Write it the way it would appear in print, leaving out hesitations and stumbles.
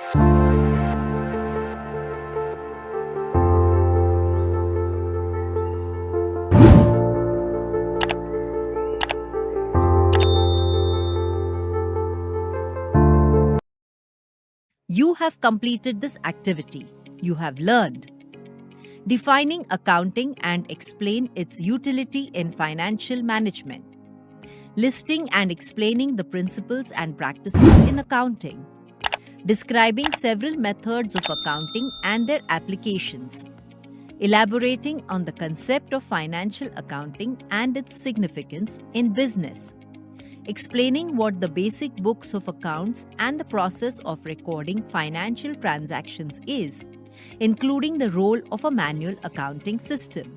You have completed this activity. You have learned defining accounting and explain its utility in financial management, listing and explaining the principles and practices in accounting, describing several methods of accounting and their applications, elaborating on the concept of financial accounting and its significance in business, explaining what the basic books of accounts and the process of recording financial transactions is, including the role of a manual accounting system.